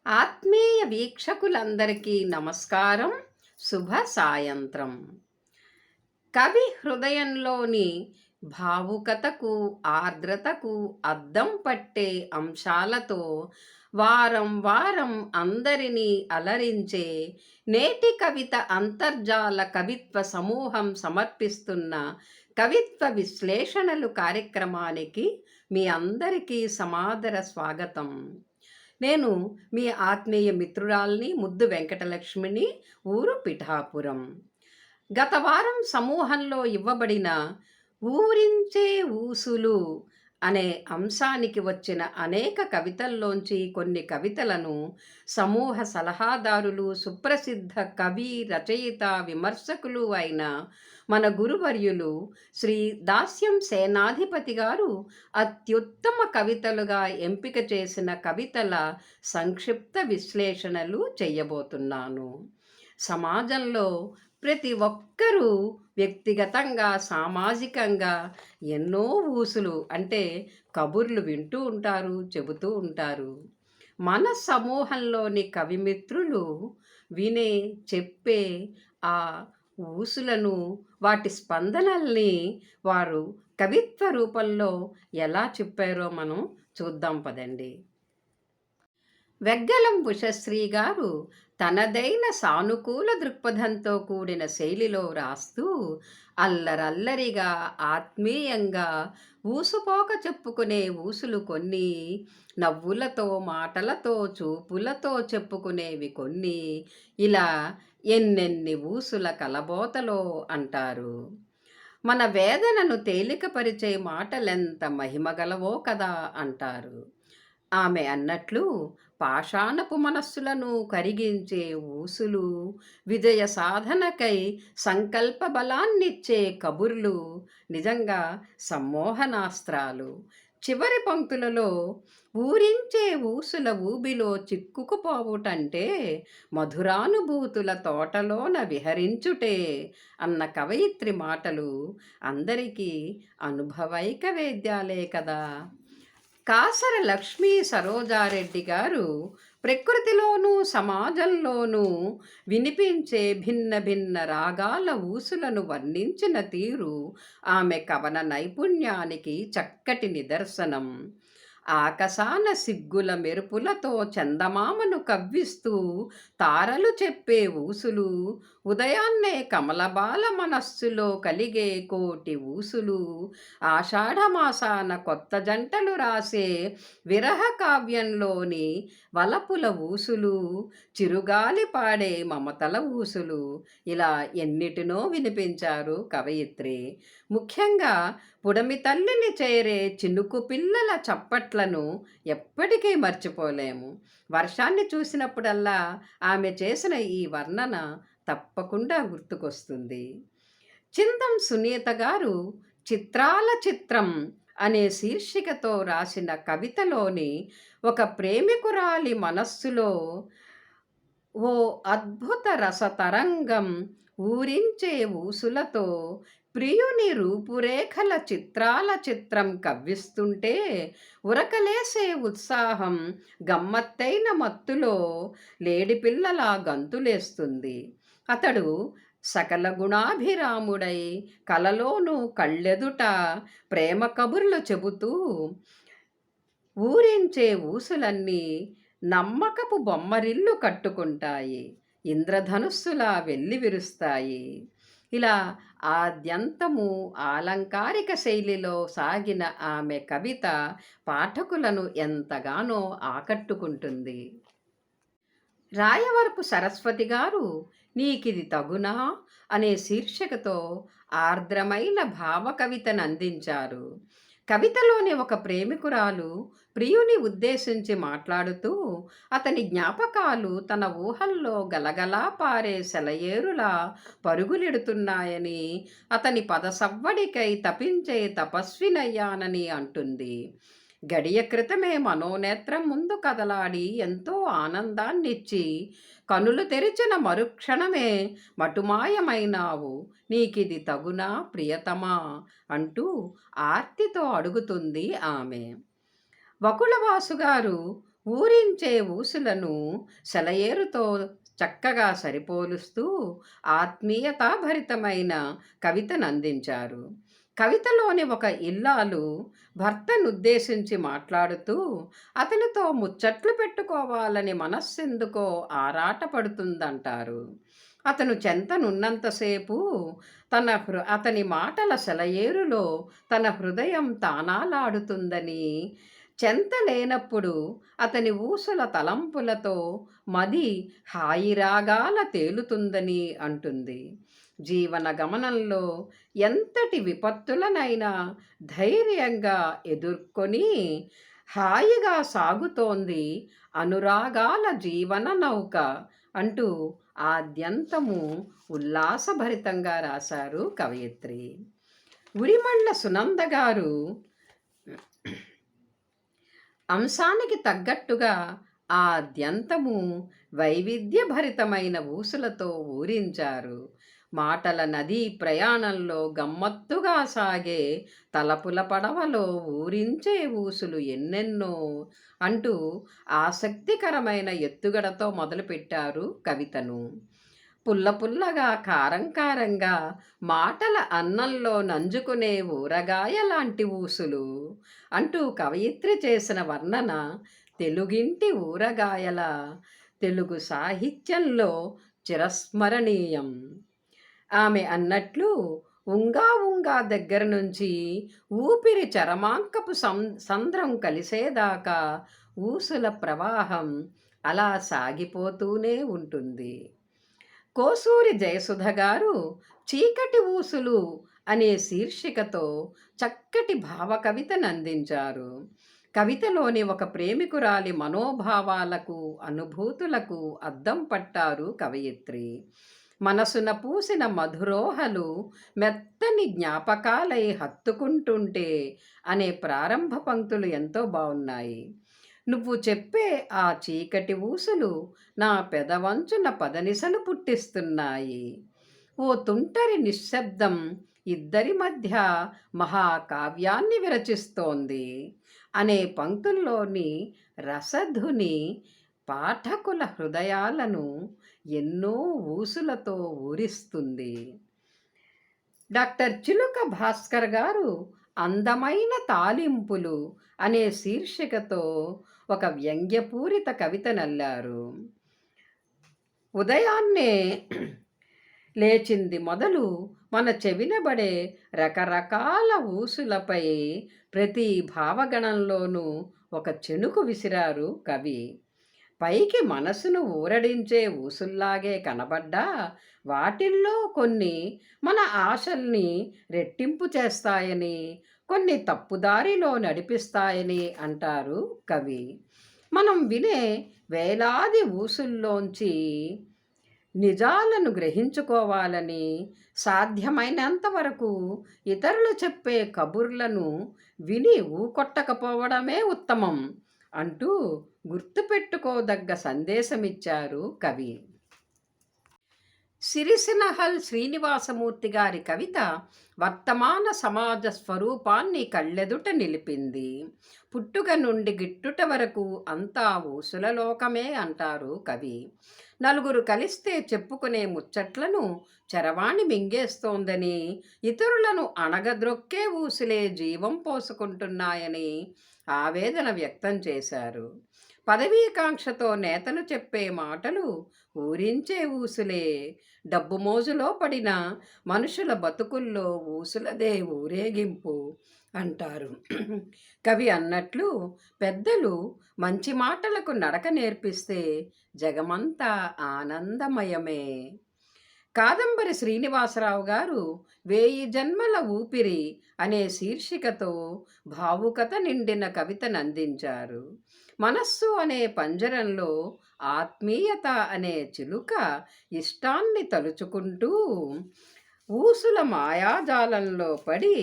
ఆత్మీయ వీక్షకులందరికీ నమస్కారం. శుభ సాయంత్రం. కవి హృదయంలోని భావుకతకు, ఆర్ద్రతకు అద్దం పట్టే అంశాలతో వారం వారం అందరినీ అలరించే నేటి కవిత అంతర్జాల కవిత్వ సమూహం సమర్పిస్తున్న కవిత్వ విశ్లేషణలు కార్యక్రమానికి మీ అందరికీ సమాదర స్వాగతం. నేను మీ ఆత్మీయ మిత్రురాల్ని ముద్దు వెంకటలక్ష్మిని, ఊరు పిఠాపురం. గత వారం సమూహంలో ఇవ్వబడిన ఊరించే ఊసులు అనే అంశానికి వచ్చిన అనేక కవితల్లోంచి కొన్ని కవితలను సమూహ సలహాదారులు, సుప్రసిద్ధ కవి, రచయిత, విమర్శకులు అయిన మన గురువర్యులు శ్రీ దాస్యం సేనాధిపతి గారు అత్యుత్తమ కవితలుగా ఎంపిక చేసిన కవితల సంక్షిప్త విశ్లేషణలు చేయబోతున్నాను. సమాజంలో ప్రతి ఒక్కరూ వ్యక్తిగతంగా, సామాజికంగా ఎన్నో ఊసులు అంటే కబుర్లు వింటూ ఉంటారు, చెబుతూ ఉంటారు. మన సమూహంలోని కవిమిత్రులు వినే, చెప్పే ఆ ఊసులను, వాటి స్పందనల్ని వారు కవిత్వ రూపంలో ఎలా చెప్పారో మనం చూద్దాం పదండి. వెగ్గలం ఉషశ్రీ గారు తనదైన సానుకూల దృక్పథంతో కూడిన శైలిలో రాస్తూ అల్లరల్లరిగా, ఆత్మీయంగా ఊసుపోక చెప్పుకునే ఊసులు కొన్ని, నవ్వులతో, మాటలతో, చూపులతో చెప్పుకునేవి కొన్ని, ఇలా ఎన్నెన్ని ఊసుల కలబోతలో అంటారు. మన వేదనను తేలికపరిచే మాటలెంత మహిమగలవో కదా అంటారు. ఆమె అన్నట్లు పాషాణపు మనస్సులను కరిగించే ఊసులు, విజయ సాధనకై సంకల్ప బలాన్నిచ్చే కబుర్లు నిజంగా సమ్మోహనాస్త్రాలు. చివరి పంక్తులలో ఊరించే ఊసుల ఊబిలో చిక్కుకుపోవుటంటే మధురానుభూతుల తోటలోన విహరించుటే అన్న కవయిత్రి మాటలు అందరికీ అనుభవైక వేద్యాలే కదా. కాసర లక్ష్మీ సరోజారెడ్డి గారు ప్రకృతిలోనూ సమాజంలోనూ వినిపించే భిన్న భిన్న రాగాల ఊసులను వర్ణించిన తీరు ఆమె కవన నైపుణ్యానికి చక్కటి నిదర్శనం. ఆకాశాన సిగ్గుల మెరుపులతో చందమామను కవ్విస్తూ తారలు చెప్పే ఊసులు, ఉదయాన్నే కమలబాల మనస్సులో కలిగే కోటి ఊసులు, ఆషాఢమాసాన కొత్త జంటలు రాసే విరహ కావ్యంలోని వలపుల ఊసులు, చిరుగాలి పాడే మమతల ఊసులు, ఇలా ఎన్నిటినో వినిపించారు కవయిత్రి. ముఖ్యంగా పుడమి తల్లిని చేరే చినుకు పిల్లల చప్పట్లను ఎప్పటికీ మర్చిపోలేము. వర్షాన్ని చూసినప్పుడల్లా ఆమె చేసిన ఈ వర్ణన తప్పకుండా గుర్తుకొస్తుంది. చింతం సునీత గారు చిత్రాల చిత్రం అనే శీర్షికతో రాసిన కవితలోని ఒక ప్రేమికురాలి మనస్సులో ఓ అద్భుత రసతరంగం ఊరించే ఊసులతో ప్రియుని రూపురేఖల చిత్రాల చిత్రం కవ్విస్తుంటే ఉరకలేసే ఉత్సాహం గమ్మత్తైన మత్తులో లేడిపిల్లలా గంతులేస్తుంది. అతడు సకల గుణాభిరాముడై కలలోనూ కళ్ళెదుట ప్రేమ కబుర్లు చెబుతూ ఊరించే ఊసులన్నీ నమ్మకపు బొమ్మరిల్లు కట్టుకుంటాయి, ఇంద్రధనుస్సులా వెల్లివిరుస్తాయి. ఇలా ఆద్యంతము ఆలంకారిక శైలిలో సాగిన ఆమె కవిత పాఠకులను ఎంతగానో ఆకట్టుకుంటుంది. రాయవరపు సరస్వతి గారు నీకిది తగునా అనే శీర్షికతో ఆర్ద్రమైన భావకవితను అందించారు. కవితలోని ఒక ప్రేమికురాలు ప్రియుని ఉద్దేశించి మాట్లాడుతూ అతని జ్ఞాపకాలు తన ఊహల్లో గలగలా పారే సెలయేరులా పరుగులెడుతున్నాయని, అతని పదసవ్వడికై తపించే తపస్వినయ్యానని అంటుంది. గడియ క్రితమే మనోనేత్రం ముందు కదలాడి ఎంతో ఆనందాన్నిచ్చి కనులు తెరిచిన మరుక్షణమే మటుమాయమైనావు, నీకిది తగునా ప్రియతమా అంటూ ఆర్తితో అడుగుతుంది ఆమె. వకుళవాసు గారు ఊరించే ఊసులను సెలయేరుతో చక్కగా సరిపోలుస్తూ ఆత్మీయతాభరితమైన కవితనందించారు. కవితలోని ఒక ఇల్లాలు భర్తనుద్దేశించి మాట్లాడుతూ అతనితో ముచ్చట్లు పెట్టుకోవాలని మనస్సెందుకో ఆరాటపడుతుందంటారు. అతను చెంతనున్నంతసేపు అతని మాటల సెలయేరులో తన హృదయం తానాలాడుతుందని, చెంత లేనప్పుడు అతని ఊసుల తలంపులతో మది హాయిరాగాల తేలుతుందని అంటుంది. జీవన గమనంలో ఎంతటి విపత్తులనైనా ధైర్యంగా ఎదుర్కొని హాయిగా సాగుతోంది అనురాగాల జీవన నౌక అంటూ ఆద్యంతము ఉల్లాసభరితంగా రాశారు కవయిత్రి. ఉరిమళ్ళ సునంద గారు అంశానికి తగ్గట్టుగా ఆద్యంతము వైవిధ్యభరితమైన ఊసులతో ఊరించారు. మాటల నదీ ప్రయాణంలో గమ్మత్తుగా సాగే తలపుల పడవలో ఊరించే ఊసులు ఎన్నెన్నో అంటూ ఆసక్తికరమైన ఎత్తుగడతో మొదలుపెట్టారు కవితను. పుల్ల పుల్లగా కారం కారంగా మాటల అన్నంలో నంజుకునే ఊరగాయ లాంటి ఊసులు అంటూ కవయిత్రి చేసిన వర్ణన తెలుగింటి ఊరగాయల తెలుగు సాహిత్యంలో చిరస్మరణీయం. ఆమె అన్నట్లు ఉంగా ఉంగా దగ్గర నుంచి ఊపిరి చరమాంకపు సంద్రం కలిసేదాకా ఊసుల ప్రవాహం అలా సాగిపోతూనే ఉంటుంది. కోసూరి జయసుధ గారు చీకటి ఊసులు అనే శీర్షికతో చక్కటి భావకవితను అందించారు. కవితలోని ఒక ప్రేమికురాలి మనోభావాలకు అనుభూతులకు అద్దం పట్టారు కవయిత్రి. మనసున పూసిన మధురోహలు మెత్తని జ్ఞాపకాలై హత్తుకుంటుంటే అనే ప్రారంభ పంక్తులు ఎంతో బాగున్నాయి. నువ్వు చెప్పే ఆ చీకటి ఊసులు నా పెదవంచున పదనిసలు పుట్టిస్తున్నాయి. ఓ తుంటరి నిశ్శబ్దం ఇద్దరి మధ్య మహాకావ్యాన్ని విరచిస్తోంది అనే పంక్తుల్లోని రసధుని పాఠకుల హృదయాలను ఎన్నో ఊసులతో ఊరిస్తుంది. డాక్టర్ చిలుక భాస్కర్ గారు అందమైన తాలింపులు అనే శీర్షికతో ఒక వ్యంగ్యపూరిత కవిత నల్లారు. ఉదయాన్నే లేచింది మొదలు మన చెవినబడే రకరకాల ఊసులపై ప్రతి భావగణంలోనూ ఒక చెణుకు విసిరారు కవి. పైకి మనసును ఊరడించే ఊసుల్లాగే కనబడ్డా వాటిల్లో కొన్ని మన ఆశల్ని రెట్టింపు చేస్తాయని, కొన్ని తప్పుదారిలో నడిపిస్తాయని అంటారు కవి. మనం వినే వేలాది ఊసుల్లోంచి నిజాలను గ్రహించుకోవాలని, సాధ్యమైనంత వరకు ఇతరులు చెప్పే కబుర్లను విని ఊకొట్టకపోవడమే ఉత్తమం అంటూ గుర్తుపెట్టుకోదగ్గ సందేశమిచ్చారు కవి. సిరిసినహల్ శ్రీనివాసమూర్తి గారి కవిత వర్తమాన సమాజ స్వరూపాన్ని కళ్ళెదుట నిలిపింది. పుట్టుక నుండి గిట్టుట వరకు అంతా ఊసుల లోకమే అంటారు కవి. నలుగురు కలిస్తే చెప్పుకునే ముచ్చట్లను చరవాణి మింగేస్తోందని, ఇతరులను అణగద్రొక్కే ఊసులే జీవం పోసుకుంటున్నాయని ఆవేదన వ్యక్తం చేశారు. పదవీకాంక్షతో నేతలు చెప్పే మాటలు ఊరించే ఊసులే. డబ్బు మోజులో పడిన మనుషుల బతుకుల్లో ఊసులదే ఊరేగింపు అంటారు. కవి అన్నట్లు పెద్దలు మంచి మాటలకు నడక నేర్పిస్తే జగమంతా ఆనందమయమే. కాదంబరి శ్రీనివాసరావు గారు 1000 జన్మల ఊపిరి అనే శీర్షికతో భావుకత నిండిన కవితను అందించారు. మనస్సు అనే పంజరంలో ఆత్మీయత అనే చిలుక ఇష్టాన్ని తలుచుకుంటూ ఊసుల మాయాజాలంలో పడి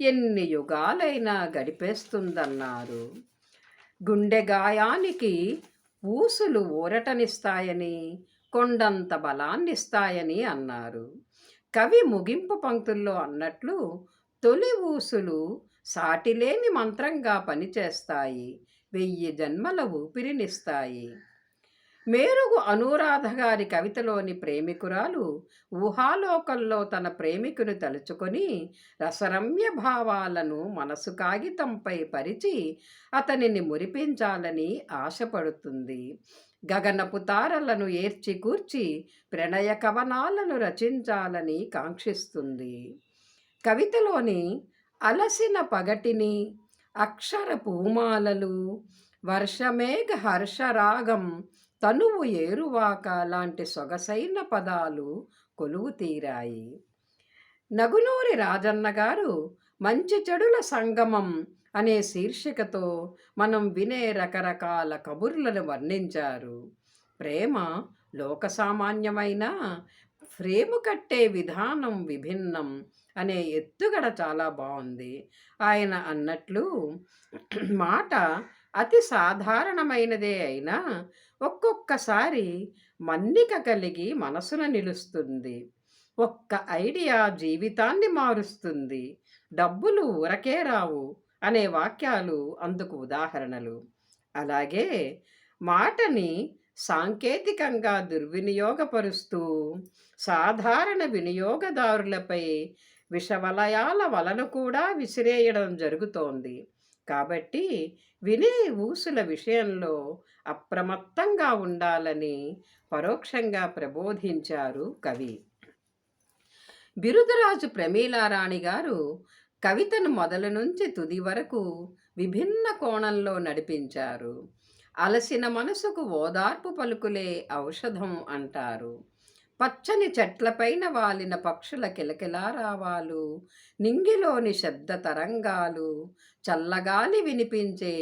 ఎన్ని యుగాలైనా గడిపేస్తుందన్నారు. గుండె గాయానికి ఊసులు ఊరటనిస్తాయని, కొండంత బలాన్నిస్తాయని అన్నారు. కవి ముగింపు పంక్తుల్లో అన్నట్లు తొలి ఊసులు సాటిలేని మంత్రంగా పనిచేస్తాయి. వెయ్యి జన్మల ఊపిరినిస్తాయి. మేరుగు అనురాధ గారి కవితలోని ప్రేమికురాలు ఊహాలోకంలో తన ప్రేమికుని తలుచుకొని రసరమ్య భావాలను మనసు కాగితంపై పరిచి అతనిని మురిపించాలని ఆశపడుతుంది. గగనపు తారలను ఏర్చి కూర్చి ప్రణయ కవనాలను రచించాలని కాంక్షిస్తుంది. కవితలోని అలసిన పగటిని, అక్షర పూమాలలు, వర్షమేఘ హర్షరాగం, తనువు ఏరువాక లాంటి సొగసైన పదాలు కొలువు తీరాయి. నగునూరి రాజన్న గారు మంచి చెడుల సంగమం అనే శీర్షికతో మనం వినే రకరకాల కబుర్లను వర్ణించారు. ప్రేమ లోకసామాన్యమైన ఫ్రేము కట్టే విధానం విభిన్నం అనే ఎత్తుగడ చాలా బాగుంది. ఆయన అన్నట్లు మాట అతి సాధారణమైనదే అయినా ఒక్కొక్కసారి మన్నిక కలిగి మనసున నిలుస్తుంది. ఒక్క ఐడియా జీవితాన్ని మారుస్తుంది. డబ్బులు ఊరకే రావు అనే వాక్యాలు అందుకు ఉదాహరణలు. అలాగే మాటని సాంకేతికంగా దుర్వినియోగపరుస్తూ సాధారణ వినియోగదారులపై విషవలయాల వలను కూడా విసిరేయడం జరుగుతోంది. కాబట్టి వినే ఊసుల విషయంలో అప్రమత్తంగా ఉండాలని పరోక్షంగా ప్రబోధించారు కవి. బిరుదరాజు ప్రమీలారాణి గారు కవితను మొదలు నుంచి తుది వరకు విభిన్న కోణంలో నడిపించారు. అలసిన మనసుకు ఓదార్పు పలుకులే ఔషధం అంటారు. పచ్చని చెట్లపైన వాలిన పక్షుల కిలకిలారావాలు, నింగిలోని శబ్ద తరంగాలు, చల్లగాలి వినిపించే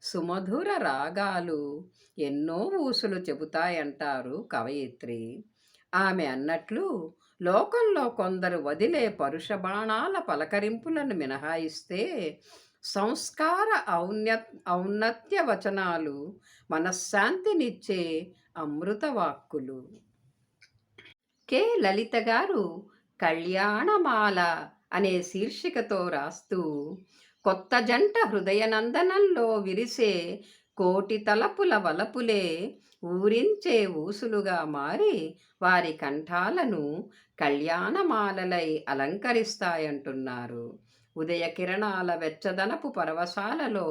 సుమధుర రాగాలు ఎన్నో ఊసులు చెబుతాయంటారు కవయిత్రి. ఆమె అన్నట్లు లోకంలో కొందరు వదిలే పరుష బాణాల పలకరింపులను మినహాయిస్తే సంస్కార ఔన్నత్య వచనాలు మనశ్శాంతినిచ్చే అమృతవాక్కులు. కె లలిత గారు కళ్యాణమాల అనే శీర్షికతో రాస్తూ కొత్త జంట హృదయనందనంలో విరిసే కోటి తలపుల వలపులే ఊరించే ఊసులుగా మారి వారి కంఠాలను కళ్యాణమాలలై అలంకరిస్తాయంటున్నారు. ఉదయ కిరణాల వెచ్చదనపు పరవశాలలో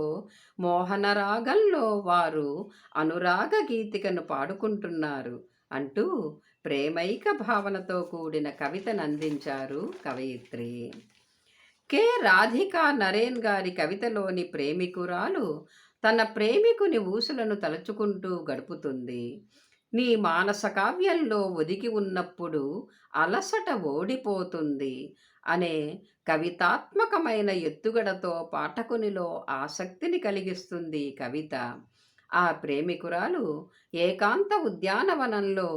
మోహనరాగంలో వారు అనురాగ గీతికను పాడుకుంటున్నారు అంటూ ప్రేమైక భావనతో కూడిన కవితను అందించారు కవయిత్రి. కె రాధికా నరేన్ గారి కవితలోని ప్రేమికురాలు తన ప్రేమికుని ఊసులను తలుచుకుంటూ గడుపుతుంది. నీ మానస కావ్యంలో ఒదిగి ఉన్నప్పుడు అలసట ఓడిపోతుంది అనే కవితాత్మకమైన ఎత్తుగడతో పాఠకునిలో ఆసక్తిని కలిగిస్తుంది కవిత. ఆ ప్రేమికురాలు ఏకాంత ఉద్యానవనంలో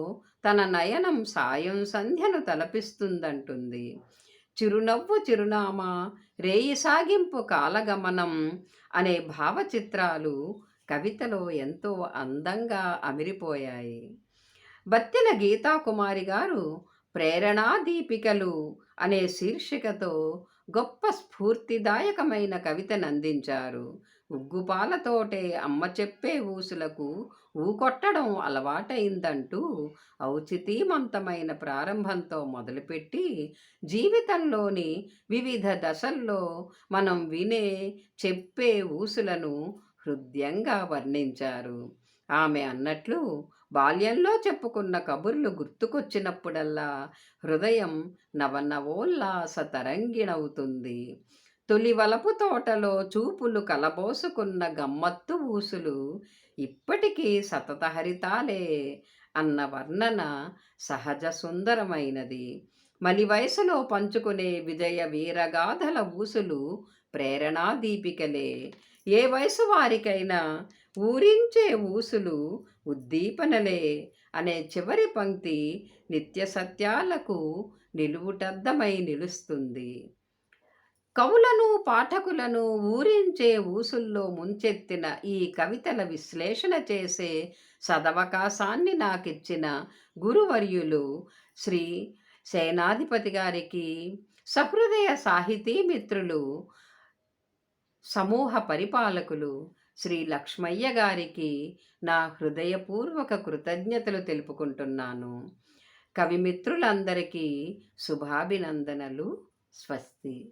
తన నయనం సాయం సంధ్యను తలపిస్తుందంటుంది. చిరునవ్వు చిరునామా, రేయి సాగింపు కాలగమనం అనే భావచిత్రాలు కవితలో ఎంతో అందంగా అమిరిపోయాయి. బత్తిన గీతాకుమారి గారు ప్రేరణా దీపికలు అనే శీర్షికతో గొప్ప స్ఫూర్తిదాయకమైన కవితను అందించారు. ఉగ్గుపాలతోటే అమ్మ చెప్పే ఊసులకు ఊకొట్టడం అలవాటైందంటూ ఔచితీమంతమైన ప్రారంభంతో మొదలుపెట్టి జీవితంలోని వివిధ దశల్లో మనం వినే చెప్పే ఊసులను హృద్యంగా వర్ణించారు. ఆమె అన్నట్లు బాల్యంలో చెప్పుకున్న కబుర్లు గుర్తుకొచ్చినప్పుడల్లా హృదయం నవనవోల్లాస తరంగిణవుతుంది. తొలి వలపు తోటలో చూపులు కలబోసుకున్న గమ్మత్తు ఊసులు ఇప్పటికీ సతతహరితాలే అన్న వర్ణన సహజ సుందరమైనది. మలి వయసులో పంచుకునే విజయ వీరగాథల ఊసులు ప్రేరణా దీపికలే. ఏ వయసు వారికైనా ఊరించే ఊసులు ఉద్దీపనలే అనే చివరి పంక్తి నిత్య సత్యాలకు నిలువుటద్దమై నిలుస్తుంది. కవులను పాఠకులను ఊరించే ఊసుల్లో ముంచెత్తిన ఈ కవితల విశ్లేషణ చేసే సదవకాశాన్ని నాకిచ్చిన గురువర్యులు శ్రీ సేనాధిపతి గారికి, సహృదయ సాహితీ మిత్రులు, సమూహ పరిపాలకులు శ్రీ లక్ష్మయ్య గారికి నా హృదయపూర్వక కృతజ్ఞతలు తెలుపుకుంటున్నాను. కవిమిత్రులందరికీ శుభాభినందనలు. స్వస్తి.